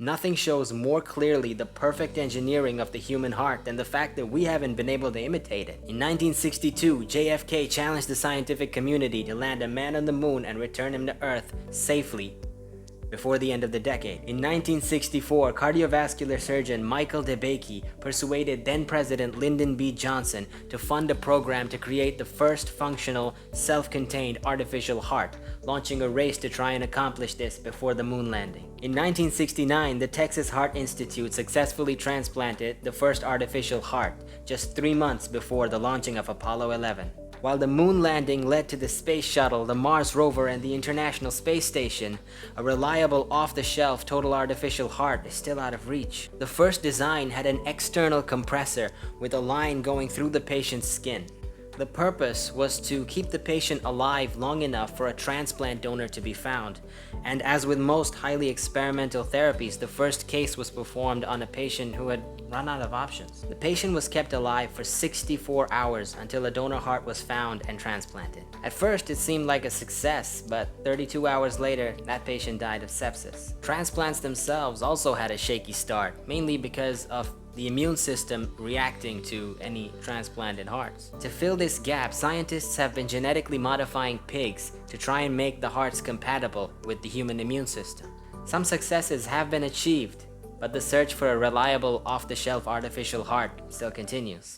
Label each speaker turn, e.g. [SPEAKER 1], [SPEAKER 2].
[SPEAKER 1] Nothing shows more clearly the perfect engineering of the human heart than the fact that we haven't been able to imitate it. In 1962, JFK challenged the scientific community to land a man on the moon and return him to Earth safely before the end of the decade. In 1964, cardiovascular surgeon Michael DeBakey persuaded then-President Lyndon B. Johnson to fund a program to create the first functional, self-contained artificial heart, launching a race to try and accomplish this before the moon landing. In 1969, the Texas Heart Institute successfully transplanted the first artificial heart, just 3 months before the launching of Apollo 11. While the moon landing led to the space shuttle, the Mars rover, and the International Space Station, a reliable off-the-shelf total artificial heart is still out of reach. The first design had an external compressor with a line going through the patient's skin. The purpose was to keep the patient alive long enough for a transplant donor to be found, and as with most highly experimental therapies, the first case was performed on a patient who had run out of options. The patient was kept alive for 64 hours until a donor heart was found and transplanted. At first, it seemed like a success, but 32 hours later, that patient died of sepsis. Transplants themselves also had a shaky start, mainly because of the immune system reacting to any transplanted hearts. To fill this gap, scientists have been genetically modifying pigs to try and make the hearts compatible with the human immune system. Some successes have been achieved, but the search for a reliable off-the-shelf artificial heart still continues.